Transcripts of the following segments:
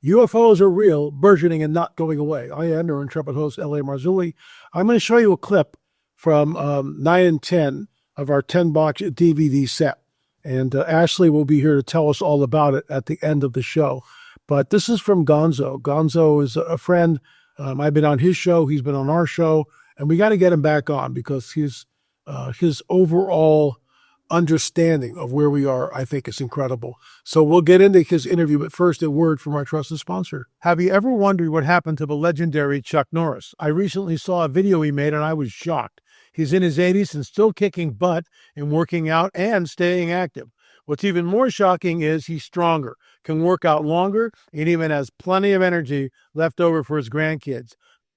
UFOs are real, burgeoning, and not going away. I am your intrepid host, L.A. Marzulli. I'm going to show you a clip from 9 and 10 of our 10-box DVD set. And Ashley will be here to tell us all about it at the end of the show. But this is from Gonzo. Gonzo is a friend. I've been on his show. He's been on our show. And we got to get him back on because his overall understanding of where we are, I think, is incredible. So we'll get into his interview, but first a word from our trusted sponsor. Have you ever wondered what happened to the legendary Chuck Norris? I recently saw a video he made and I was shocked. He's in his 80s and still kicking butt and working out and staying active. What's even more shocking is he's stronger, can work out longer, and even has plenty of energy left over for his grandkids.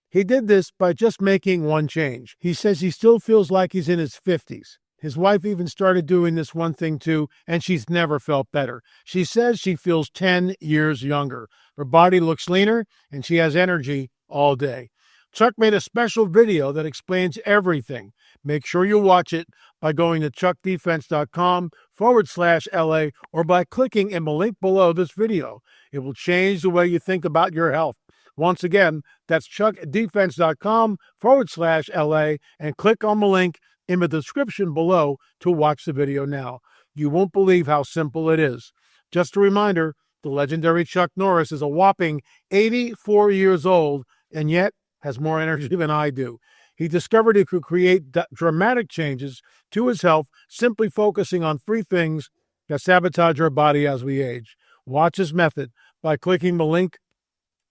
He did this by just making one change. He says he still feels like he's in his 50s. His wife even started doing this one thing too, and she's never felt better. She says she feels 10 years younger. Her body looks leaner, and she has energy all day. Chuck made a special video that explains everything. Make sure you watch it by going to chuckdefense.com/LA or by clicking in the link below this video. It will change the way you think about your health. Once again, that's chuckdefense.com/LA and click on the link in the description below to watch the video now. You won't believe how simple it is. Just a reminder, the legendary Chuck Norris is a whopping 84 years old and yet has more energy than I do. He discovered he could create dramatic changes to his health simply focusing on 3 things that sabotage our body as we age. Watch his method by clicking the link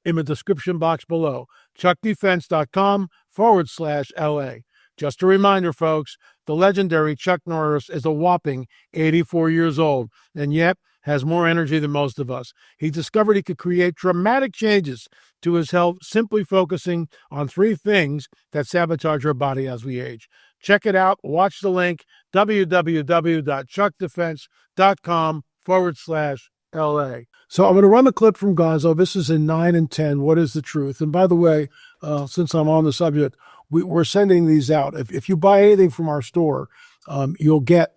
in the description box below, chuckdefense.com/LA. Just a reminder, folks, the legendary Chuck Norris is a whopping 84 years old and yet has more energy than most of us. He discovered he could create dramatic changes to his health simply focusing on 3 things that sabotage our body as we age. Check it out. Watch the link, www.chuckdefense.com/LA. So I'm going to run the clip from Gonzo. This is in 9 and 10. What is the truth? And by the way, since I'm on the subject, we're sending these out. If you buy anything from our store, you'll get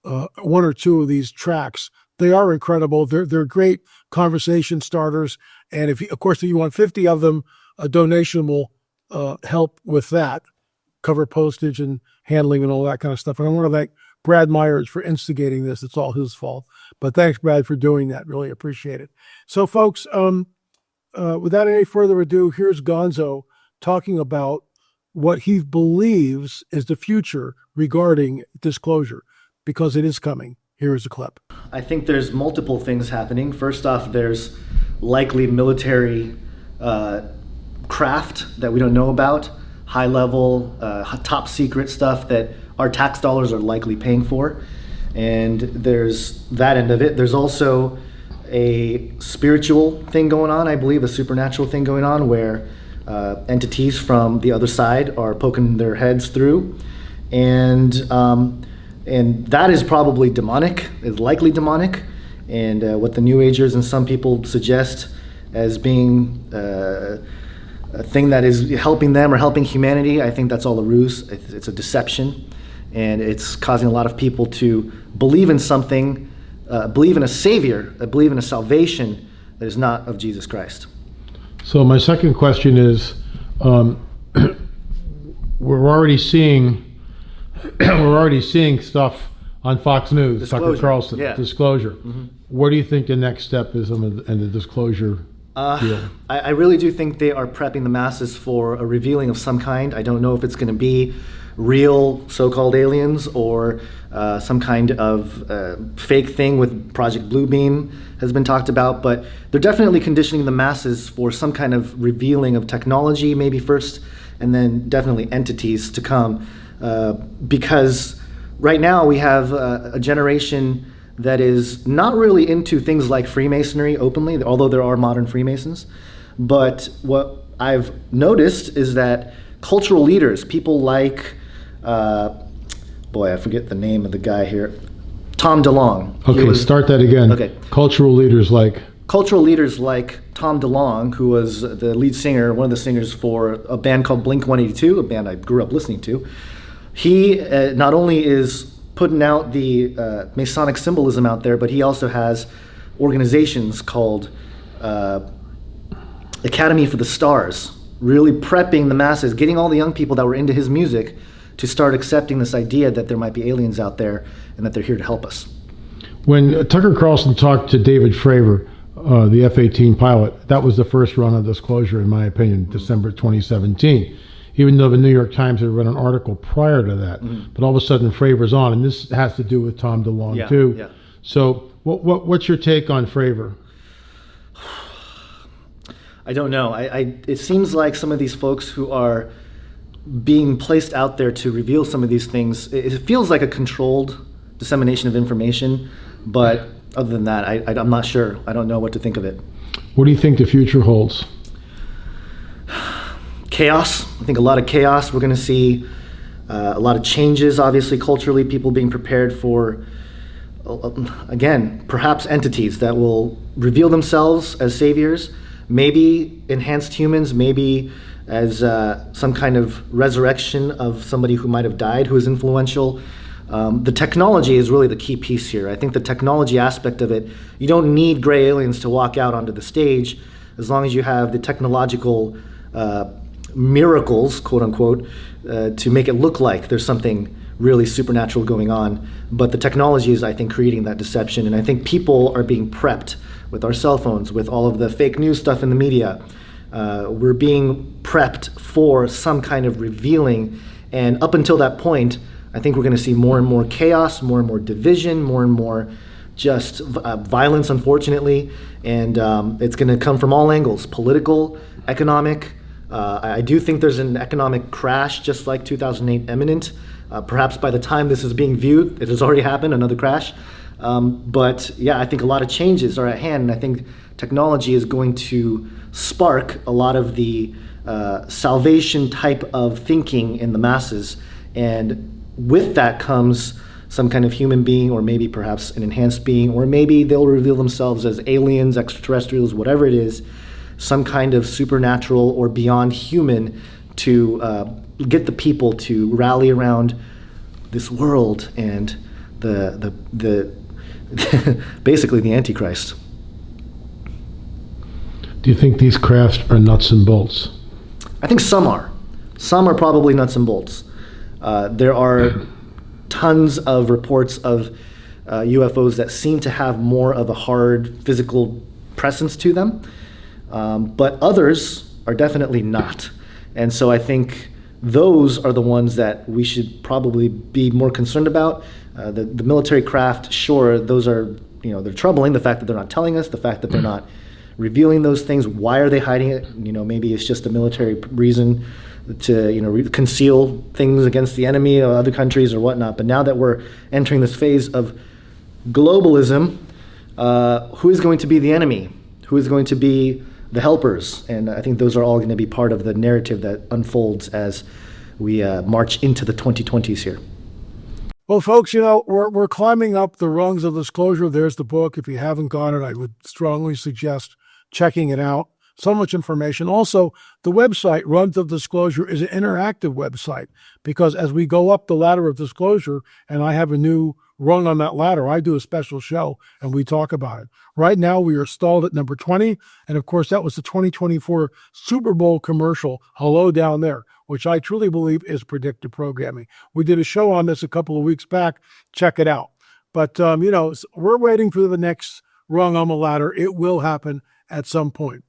1 or 2 of these tracks. They are incredible. They're great conversation starters. And if you want 50 of them, a donation will help with that, cover postage and handling and all that kind of stuff. And I want to thank Brad Myers for instigating this. It's all his fault. But thanks, Brad, for doing that. Really appreciate it. So, folks, without any further ado, here's Gonzo talking about what he believes is the future regarding disclosure, because it is coming. Here is a clip. I think there's multiple things happening. First off, there's likely military craft that we don't know about, high level, top secret stuff that our tax dollars are likely paying for. And there's that end of it. There's also a spiritual thing going on, I believe, a supernatural thing going on where entities from the other side are poking their heads through. And that is probably demonic, is likely demonic. And what the New Agers and some people suggest as being a thing that is helping them or helping humanity, I think that's all a ruse. It's a deception. And it's causing a lot of people to believe in something, believe in a savior, believe in a salvation that is not of Jesus Christ. So my second question is, we're already seeing stuff on Fox News, Disclosure. Tucker Carlson, Yeah. disclosure. Mm-hmm. What do you think the next step is in the disclosure deal? I really do think they are prepping the masses for a revealing of some kind. I don't know if it's going to be real so-called aliens or some kind of fake thing with Project Bluebeam has been talked about, but they're definitely conditioning the masses for some kind of revealing of technology maybe first, and then definitely entities to come, because right now we have a generation that is not really into things like Freemasonry openly, although there are modern Freemasons. But what I've noticed is that cultural leaders, people like, I forget the name of the guy here, Tom DeLonge. Okay, start that again. Okay. Cultural leaders like Tom DeLonge, who was the lead singer, one of the singers for a band called Blink-182, a band I grew up listening to. He not only is putting out the Masonic symbolism out there, but he also has organizations called Academy for the Stars, really prepping the masses, getting all the young people that were into his music to start accepting this idea that there might be aliens out there and that they're here to help us. When Tucker Carlson talked to David Fravor, the F-18 pilot, that was the first run of disclosure, in my opinion, December 2017. Even though the New York Times had run an article prior to that, but all of a sudden Fravor's on, and this has to do with Tom DeLonge too. Yeah. So, what's your take on Fravor? I don't know. It seems like some of these folks who are being placed out there to reveal some of these things, it feels like a controlled dissemination of information, but other than that, I'm not sure. I don't know what to think of it. What do you think the future holds? Chaos. I think a lot of chaos. We're going to see a lot of changes, obviously, culturally, people being prepared for, again, perhaps entities that will reveal themselves as saviors, maybe enhanced humans, maybe as some kind of resurrection of somebody who might have died, who is influential. The technology is really the key piece here. I think the technology aspect of it, you don't need gray aliens to walk out onto the stage as long as you have the technological miracles, quote unquote, to make it look like there's something really supernatural going on. But the technology is, I think, creating that deception. And I think people are being prepped with our cell phones, with all of the fake news stuff in the media. We're being prepped for some kind of revealing. And up until that point, I think we're going to see more and more chaos, more and more division, more and more just violence, unfortunately. And it's going to come from all angles, political, economic. I do think there's an economic crash, just like 2008 imminent. Perhaps by the time this is being viewed, it has already happened, another crash. But yeah, I think a lot of changes are at hand, and I think technology is going to spark a lot of the salvation type of thinking in the masses. And with that comes some kind of human being, or maybe perhaps an enhanced being, or maybe they'll reveal themselves as aliens, extraterrestrials, whatever it is, some kind of supernatural or beyond human to get the people to rally around this world and the basically the Antichrist. Do you think these crafts are nuts and bolts? I think some are. Some are probably nuts and bolts. There are tons of reports of UFOs that seem to have more of a hard physical presence to them. But others are definitely not. And so I think those are the ones that we should probably be more concerned about. The military craft, sure, those are, they're troubling. The fact that they're not telling us, the fact that they're not revealing those things. Why are they hiding it? Maybe it's just a military reason to, conceal things against the enemy or other countries or whatnot. But now that we're entering this phase of globalism, who is going to be the enemy? Who is going to be the helpers? And I think those are all going to be part of the narrative that unfolds as we march into the 2020s here. Well, folks, we're climbing up the rungs of disclosure. There's the book. If you haven't got it, I would strongly suggest checking it out. So much information. Also, the website, Rungs of Disclosure, is an interactive website, because as we go up the ladder of disclosure, and I have a new rung on that ladder, I do a special show and we talk about it. Right now, we are stalled at number 20. And of course, that was the 2024 Super Bowl commercial, Hello Down There, which I truly believe is predictive programming. We did a show on this a couple of weeks back. Check it out. But, we're waiting for the next rung on the ladder. It will happen at some point.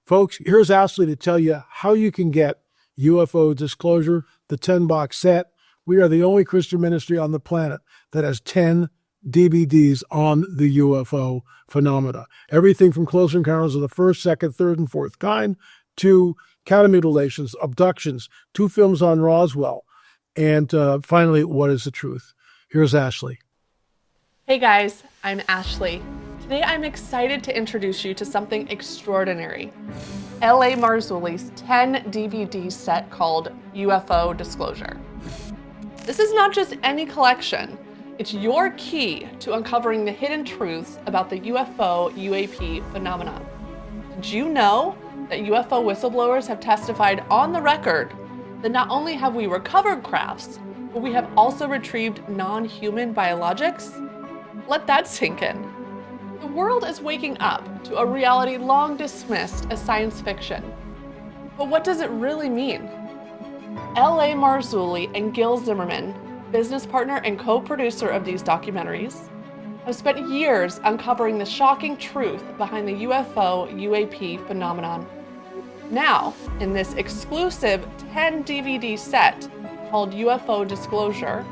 Folks, here's Ashley to tell you how you can get UFO Disclosure, the 10-box set. We are the only Christian ministry on the planet that has 10 DVDs on the UFO phenomena. Everything from Close Encounters of the First, Second, Third, and Fourth Kind to cattle mutilations, abductions, 2 films on Roswell, and finally, What is the Truth? Here's Ashley. Hey guys, I'm Ashley. Today I'm excited to introduce you to something extraordinary. LA Marzulli's 10 DVD set called UFO Disclosure. This is not just any collection. It's your key to uncovering the hidden truths about the UFO UAP phenomenon. Did you know that UFO whistleblowers have testified on the record that not only have we recovered crafts, but we have also retrieved non-human biologics? Let that sink in. The world is waking up to a reality long dismissed as science fiction. But what does it really mean? L.A. Marzulli and Gil Zimmerman, business partner and co-producer of these documentaries, have spent years uncovering the shocking truth behind the UFO-UAP phenomenon. Now, in this exclusive 10 DVD set called UFO Disclosure,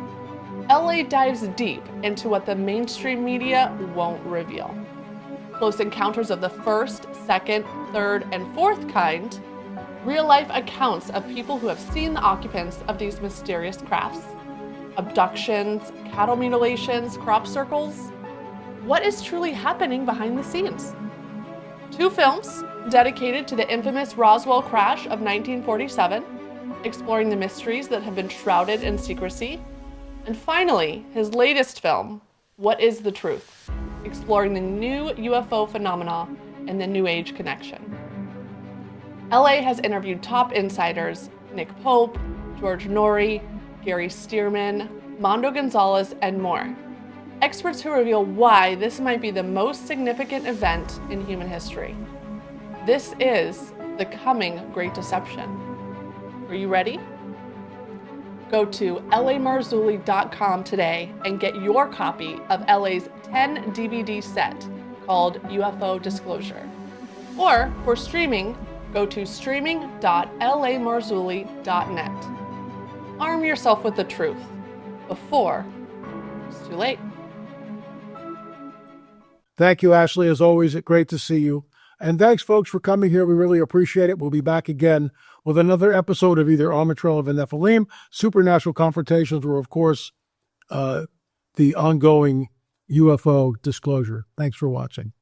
LA dives deep into what the mainstream media won't reveal. Close encounters of the first, second, third, and fourth kind, real-life accounts of people who have seen the occupants of these mysterious crafts, abductions, cattle mutilations, crop circles. What is truly happening behind the scenes? 2 films dedicated to the infamous Roswell crash of 1947, exploring the mysteries that have been shrouded in secrecy. And finally, his latest film, What is the Truth? Exploring the new UFO phenomena and the New Age connection. LA has interviewed top insiders Nick Pope, George Norrie, Gary Stearman, Mondo Gonzalez, and more. Experts who reveal why this might be the most significant event in human history. This is the coming Great Deception. Are you ready? Go to lamarzulli.com today and get your copy of LA's 10 DVD set called UFO Disclosure. Or for streaming, go to streaming.lamarzulli.net. Arm yourself with the truth before it's too late. Thank you, Ashley. As always, it's great to see you. And thanks, folks, for coming here. We really appreciate it. We'll be back again with another episode of either On the Trail of the Nephilim, Supernatural Confrontations, or, of course, the ongoing UFO disclosure. Thanks for watching.